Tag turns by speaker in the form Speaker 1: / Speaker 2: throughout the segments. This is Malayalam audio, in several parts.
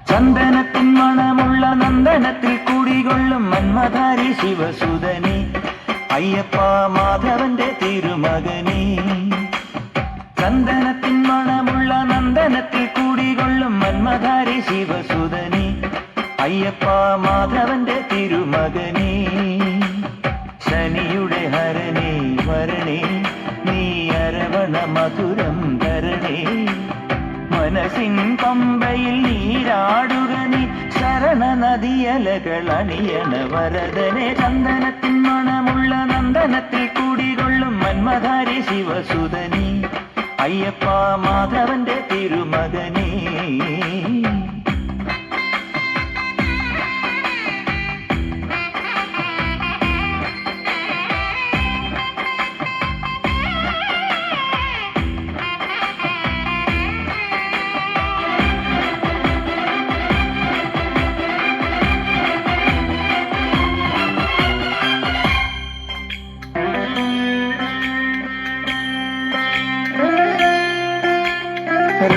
Speaker 1: ചന്ദനത്തിൻ മണമുള്ള നന്ദനത്തിൽ കുടികൊള്ളും മന്മധാരി ശിവസുതനെ, അയ്യപ്പ മാധവന്റെ തിരുമകനെ. ചന്ദനത്തിൻ മണമുള്ള നന്ദനത്തിൽ കുടികൊള്ളും മന്മധാരി ശിവസുതനെ, അയ്യപ്പ മാധവന്റെ തിരുമകനെ. ശനിയുടെ ഹരനേ വരണേ, നീ അരവണ മധുരം തരണേ. മനസ്സിൻ പമ്പയിൽ നീരാടുക നീ, ശരണ നദിയലകൾ അണിയണ വരദനെ. ചന്ദനത്തിൻ മണമുള്ള നന്ദനത്തിൽ കൂടികൊള്ളും മന്മധാരി ശിവസുതനെ, അയ്യപ്പ മാധവന്റെ തിരുമകനെ.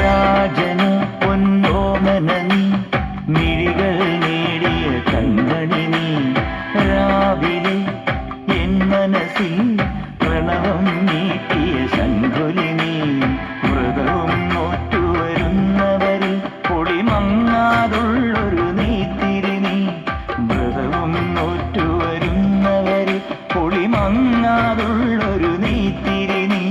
Speaker 1: രാജന് പൊന്നോമന നീ, മിഴികൾ നേടിയ കണ്ണണി നീ. രാവിലെ എൻ മനസ്സിൽ പ്രണവം നീട്ടിയ ശങ്കുലി നീ. വ്രതവും നോറ്റുവരുന്നവരിൽ പൊടിമങ്ങാതുള്ളൊരു നീത്തിരി നീ. വ്രതവും നോറ്റുവരുന്നവരിൽ പൊളിമങ്ങാതുള്ളൊരു നീത്തിരി നീ.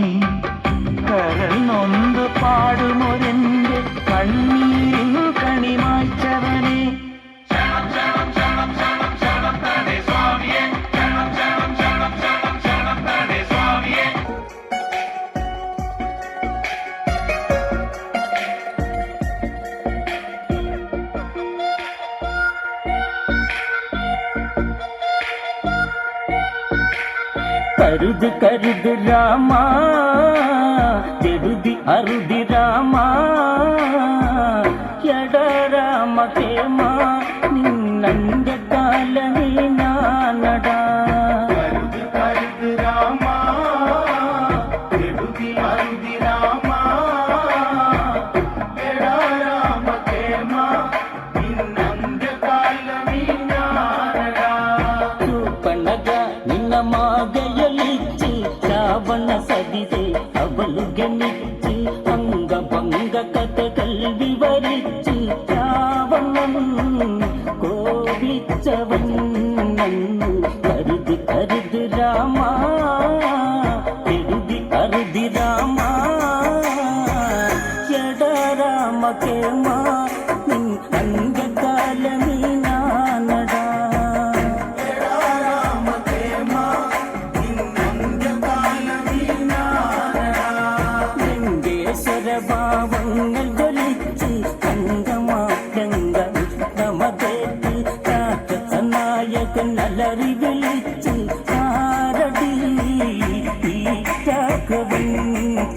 Speaker 1: കരൾ നൊന്ത് പാടുമൊരെന്റെ കണ്ണീരിൻ കണിമായ്ച്ചവനെ. കരുത് കരുത് രാമ, തെരുതി അരുതി രാമ. എട രാമ കേമ, നിന്നന്റെ കാലമേ നാനടാ. കരുത് കരുത് രാമ, തെരുതി അരുതി രാമ. എട രാമ കേമ, നിന്നന്റെ കാലമേ നാനടാ. തൂപ്പണക നിന്ന മാകയലിച്ച് രാവണ സതിരെ അവളു ഗണിച്ച് അംഗഭംഗ കഥകൾ വിവരിച്ച് രാവണൻ കോപിച്ചവൻ. കരുതി കരുതി രാമ, കരുതി അരുതി രാമ. എട രാമ കേമ, നിൻ അംഗകാലമീ നാനടാ. ഭാവങ്ങൾ ജ്വലിച്ച് അംഗമാറ്റങ്ക ഉത്തമതേറ്റ് രാക്ഷസനായകൻ അലറി വിളിച്ച് ആരടി രാഘവൻ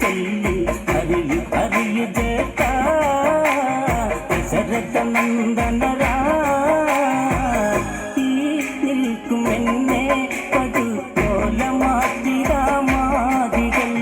Speaker 1: ചൊല്ലി അറിയു അറിയു ജേട്ടാ ദശരഥനന്ദനരാ. ഈ നിൽക്കും എന്നെ പതുപോലെ മാറ്റി രാമാദികൾ.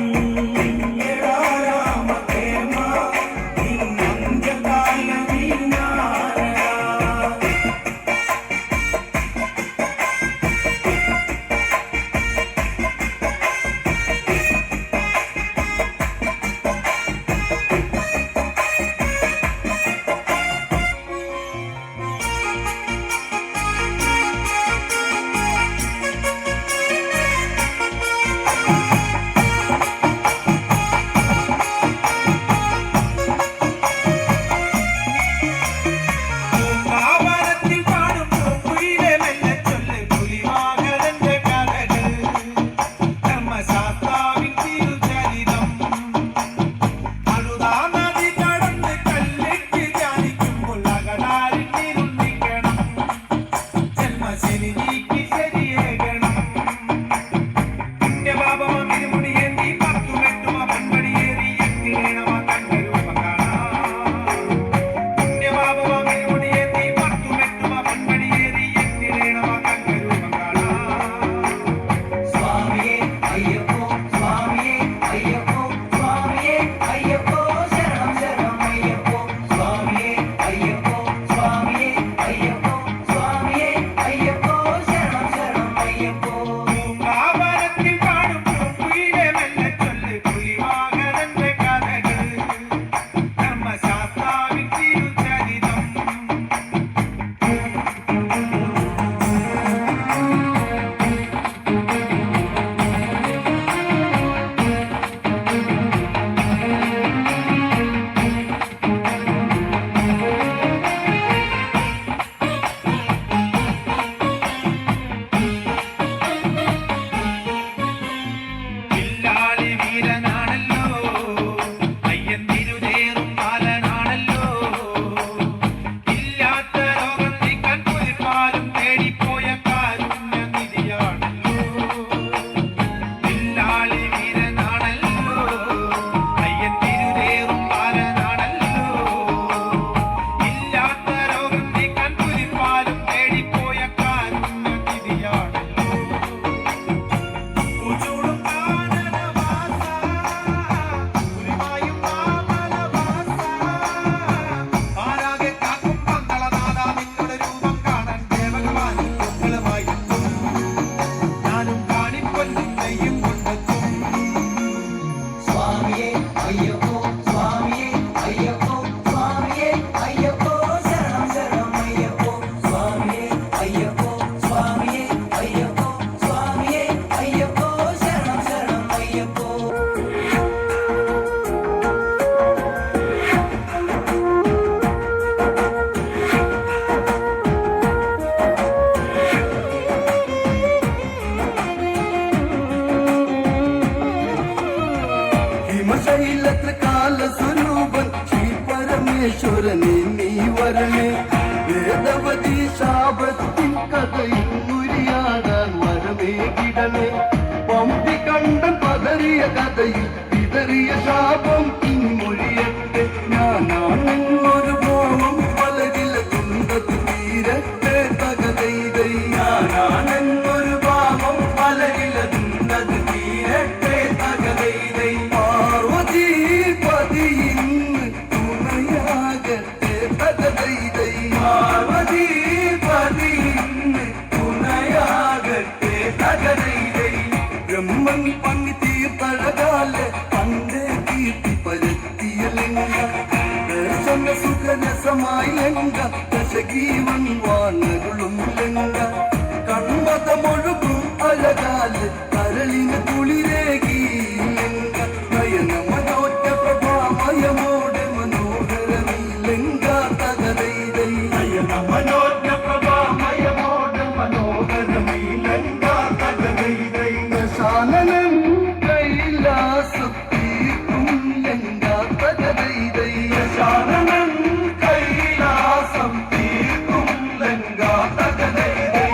Speaker 2: കഥയിൽ വിതറിയ ശാപം ഇനി മൊഴിയട്ടെ. ഞാനാണെന്നൊരു ഭാവം പലരിലതുണ്ടത് തീരട്ടെ തകതൈതൈ. ഞാനാണെന്നൊരു ഭാവം പലരിലതുണ്ടത് തീരട്ടെ തകതൈതൈ. പാർവതി പതിയിന്ന് തുണയാകട്ടെ തകതൈതൈ. പാർവതി പതിയിന്ന് തുണയാകട്ടെ തകതൈതൈ. ബ്രഹ്മൻ പങ്ങി തീർത്തഴകാല് പണ്ട് കീർത്തി പരത്തിയ ലിംഗ ദർശന സുഖരസമായി ലംഘ ദശകീവൻ വാനകളും ലംഘ കൺമതമൊഴുകും അഴകാല് കരളിന് കുളിരേകി ലംഘ നയന മനോജ്ഞ പ്രഭാമയമോടെ മനോഹരമീ ലംഘ തകതൈതൈ. നയന മനോജ്ഞ പ്രഭാമയമോടെ മനോഹരമീ ലംഘ തകതൈതൈ. ശാനനം കൈലാസത്തീർക്കും ലംഘ തകതൈതൈ. ശാനനം കൈലാസം തീർക്കും ലംഘ തകതൈതൈ.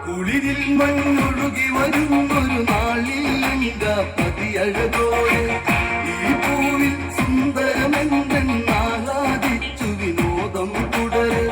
Speaker 2: കുളിരിൽ മഞ്ഞൊഴുകി വരുന്നൊരു നാളിൽ ലംഘ പതിയഴകോടെ ഈ പൂവിൽ സുന്ദരമെന്നാലാദിച്ചു വിനോദം തുടരെ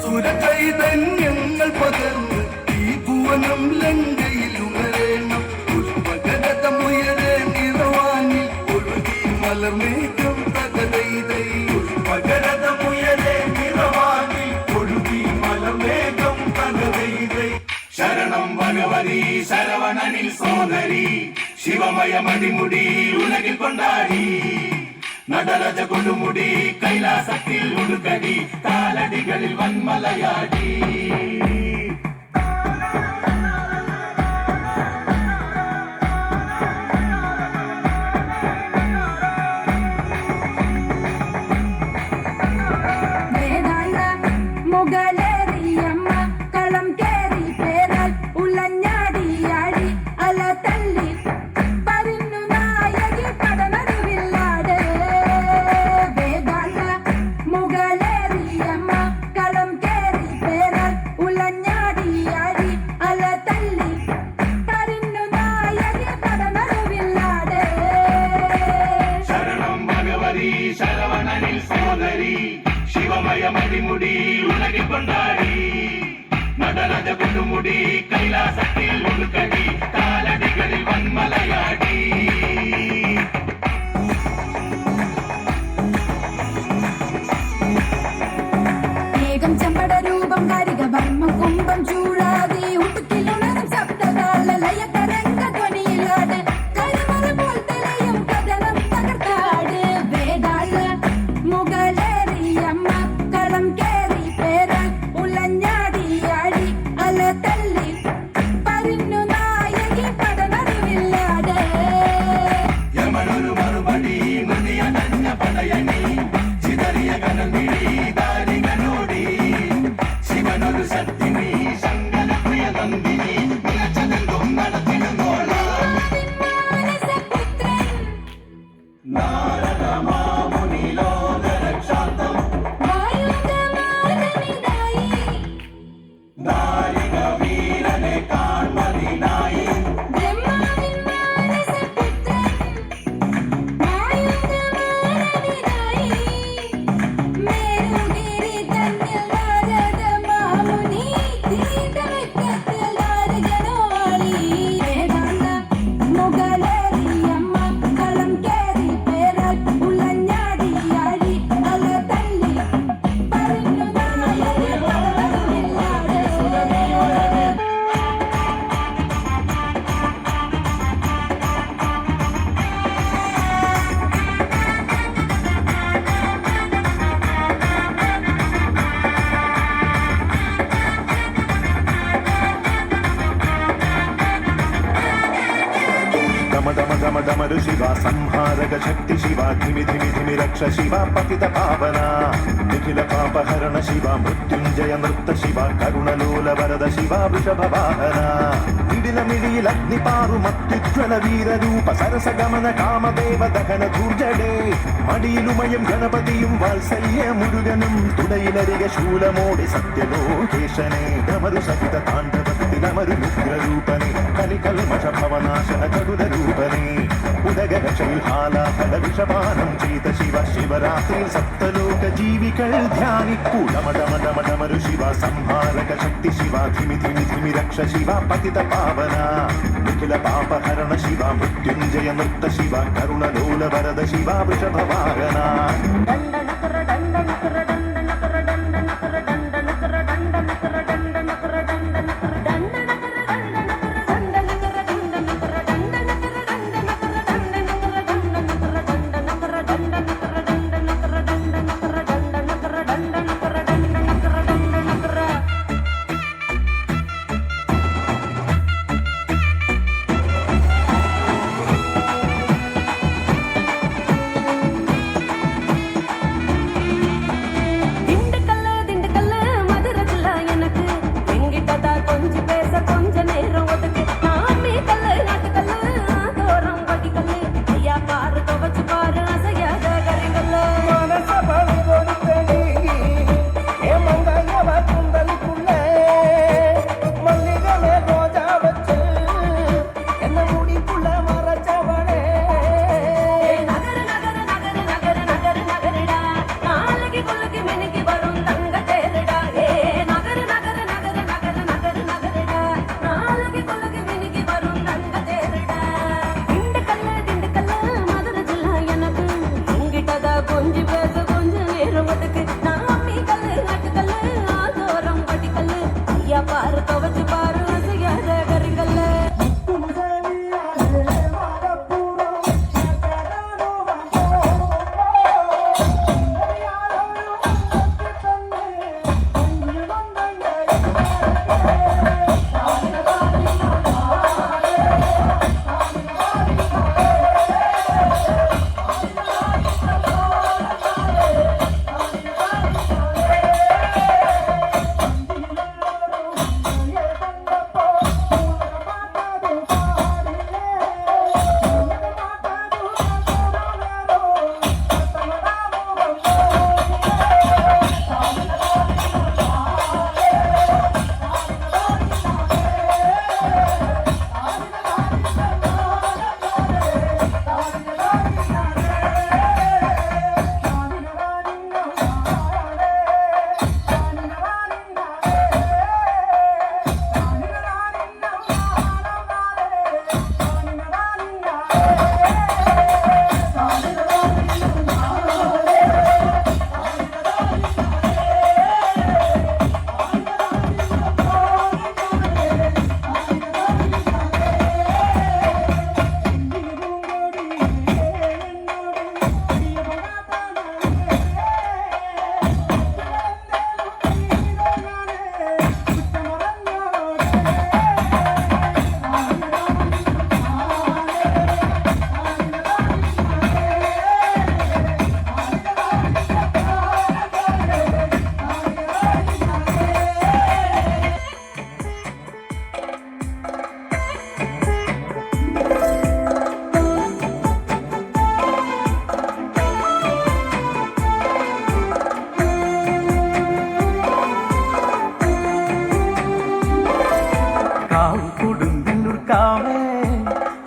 Speaker 2: സുരചൈതന്യങ്ങൾ പകർന്ന് ഈ ഭുവനം ലങ്കയിൽ ഉണരേണം. പുഷ്പകരതമുയരെ നിറവാനിൽ ഒഴുകി മലർമേഘം തകതൈതൈ. പുഷ്പകരതമുയരെ നിറവാനിൽ ഒഴുകി മലർമേഘം തകതൈതൈ.
Speaker 3: ശരണം ഭഗവതി ശരവണനിൽ സോദരി ശിവമയ മണിമുടി ഉലകിൽ കൊണ്ടാടി നടരജ കൊടുമുടി കൈലാസത്തിൽ ഉടുക്കടി കാലടികളിൽ വന്മലയാടി. ശരവണനിൽ സോദരി ശിവമയ മണിമുടി ഉലകിൽ കൊണ്ടാടി നടരജ കൊടുമുടി കൈലാസത്തിൽ ഉടുക്കടി കാലടികളിൽ വന്മലയാടി.
Speaker 4: ഏകം ചമ്പട രൂപം കാരിക വർമ്മം കുംഭം ചൂടാതെ ഉടുക്കിലുണരും ശബ്ദതാള ലയ തരംഗ ധ്വനിയിലാട് കരിമല പോൽ തെളിയും കഥനം തകർത്താട്. വേദാള മുഗലേറിയമ്മ കളം കേറി പേരാൽ ഉലഞ്ഞാടിയാടി അല തല്ലി പരിന്നു നായകി പടനറിവില്ലാട്.
Speaker 3: യമനൊരു മറുപടി മൃതിയടഞ്ഞ പടയണി ചിതറിയ കനമിഴി ദാരികനോടി ശിവനൊരു ശക്തിനി ശങ്കരപ്രിയ നന്ദിനി നിലച്ചതെങ്കും നടത്തിടുന്നോളാം. നാരദ മാമുനി ലോകരക്ഷാർത്ഥം ദാരിക വീരനെ കാൺമതിനായി
Speaker 5: दमदमदमदमरु शिवा संहारक शक्ति शिवा धिमि धिमि धिमि रक्ष शिवा पतित पावना निखिल पापहरण शिवा मृत्युंजय नृत्त शिवा करुणलोल वरद शिवा वृषभ वाहना കുടിലമിഴിയിൽ അഗ്നിപാറും അത്യുജ്വല വീരരൂപ സരസഗമന കാമദേവ ദഹന ധൂർജടേ മടിയിലുമയും ഗണപതിയും വാത്സല്യ മുരുകനും തുടയിലരിക ശൂലമോടി സത്യലോകേശനെ ഡമരു സഹിത താണ്ഡവത്തിലമരു ഉഗ്രരൂപനെ കലികൽമഷ ഭവനാശന ചടുലരൂപനെ ഉദഗശൈഹാലാഹല വിഷപാനം ചെയ്ത ശിവ ശിവരാത്രി സപ്തലോക ജീവികൾ ധ്യാനിക്കൂ ഡമഡമഡമഡമരു ശിവ സംഹാരക ശക്തി ശിവ ധിമി ധിമി ധിമി രക്ഷ ശിവ പതിത പാവന നിഖില പാപഹരണ ശിവ മൃത്യുഞ്ജയ നൃത്ത ശിവ കരുണലോല വരദ ശിവ വൃഷഭവാഹന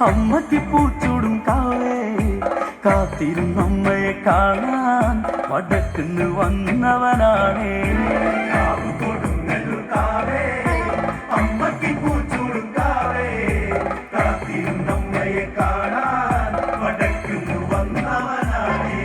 Speaker 1: അമ്മയ്ക്ക് പൂച്ചൂടും കാവേ കാത്തിരുന്നമ്മയെ കാണാൻ വടക്കുന്ന് വന്നവനാണേ
Speaker 5: അമ്മയ്ക്ക് പൂച്ചൂടും കാവേ കാത്തിരുന്നമ്മയെ കാണാൻ വടക്കുന്ന് വന്നവനാണേ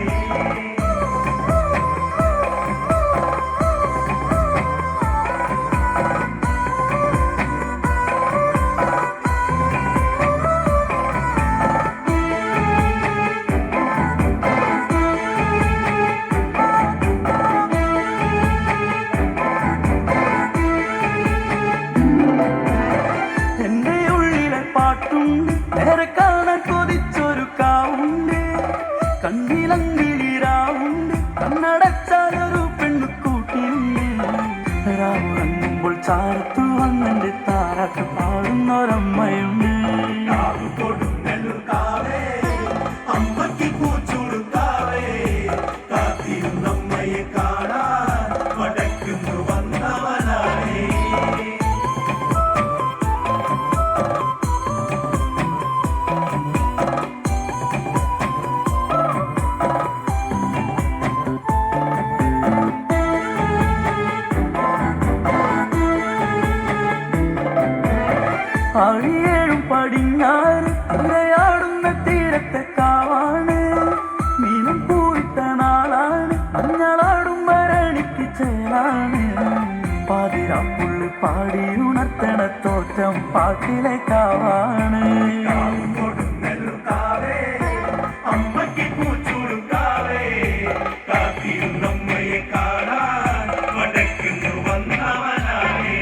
Speaker 1: നേരെ കാണാൻ കൊതിച്ചൊരു കാവുണ്ട് കണ്ണിലങ്കിളിരാവുണ്ട് കണ്ണടച്ചാലൊരു പെണ്ണു കൂട്ടിയുണ്ട് രാവുറങ്ങുമ്പോൾ ചാരത്തു വന്നെന്റെ താര പാട്ട് പാടുന്നൊരമ്മയുണ്ട്.
Speaker 3: കൊടുങ്ങല്ലൂർക്കാവേ അമ്മയ്ക്ക് പൂച്ചൂടുക്കാവേ കാത്തിരുന്നമ്മയെ കാണാൻ വടക്കുന്നു വന്നവനാണേ.
Speaker 1: ആഴിയേഴും പടിഞ്ഞാറ് തിരയാടുന്ന തീരത്തെ കാവാണ്. മീനം പൂത്ത നാളാണ്, മഞ്ഞളാടും ഭരണിക്ക് ചേലാണ്. പാതിരാപ്പുള്ളി പാടി ഉണർത്തണ തോറ്റം പാട്ടിലെ കാവാണ്.
Speaker 3: കൊടുങ്ങല്ലൂർക്കാവേ അമ്മയ്ക്ക് പൂച്ചൂടുക്കാവേ കാത്തിരുന്നമ്മയെ കാണാൻ വടക്കുന്നു വന്നവനാണേ.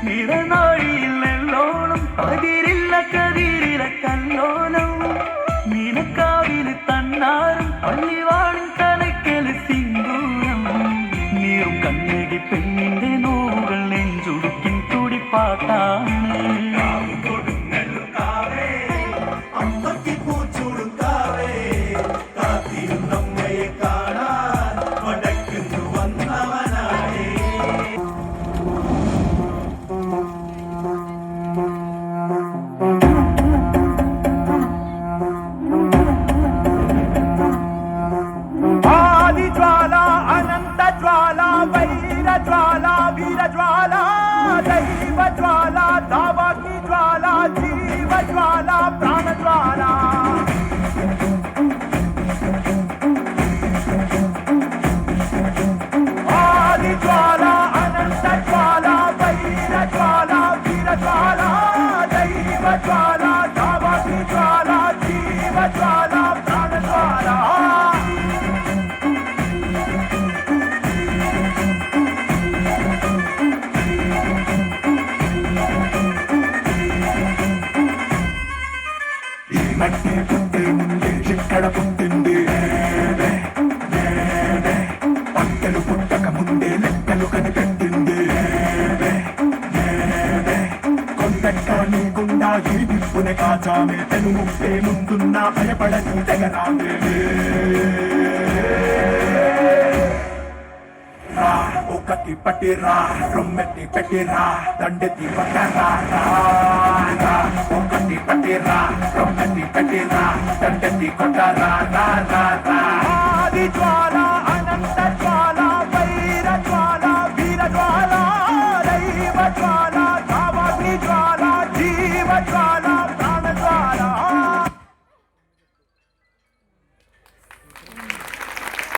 Speaker 1: നിറനാഴിയിൽ നെല്ലോണം പതിരില്ല കതിരില കല്ലോലം. മീനക്കാവില് തന്നാറും പള്ളിവാളും തലക്കല് സിന്ദൂരം. നീറും കണ്ണകി പെണ്ണിന്റെ നോവുകൾ നെഞ്ചുടുക്കിൻ തുടിപ്പാട്ടാണ്.
Speaker 3: കൊടുങ്ങല്ലൂർക്കാവേ അമ്മയ്ക്ക് പൂച്ചൂടുക്കാവേ കാത്തിരുന്നമ്മയെ കാണാൻ വടക്കുന്നു വന്നവനാണേ.
Speaker 6: ఆదిజ్వాల అనంత జ్వాల వైర జ్వాల వీర జ్వాల దైవ జ్వాల దావాకి జ్వాల జీవ జ్వాల ప్రాణ జ్వాల ఆదిజ్వాల అనంత జ్వాల వైర జ్వాల వీర జ్వాల దైవ జ్వాల దావాకి జ్వాల జీవ జ్వాల ప్రాణ జ్వాల
Speaker 5: మట్టి పుట్టింది చిక్కడ పుట్టింది పంటలు పుట్టక ముందే లెక్కలు కనిపెట్టింది కొందట నీకుండా ఈ విప్పునే కాచామే తెను ముప్పే ముందున్నా భయపడని తెగరామే రా ఒకటి పట్టిరా రొమ్మెట్టి పెట్టిరా దండెత్తి పట్టరా ఒకటి పట్టిరా రొమ్మెట్టి పెట్టిరా దండెత్తి కొట్టరా
Speaker 6: ఆదిజ్వాల అనంత జ్వాల వైర జ్వాల వీర జ్వాల దైవ జ్వాల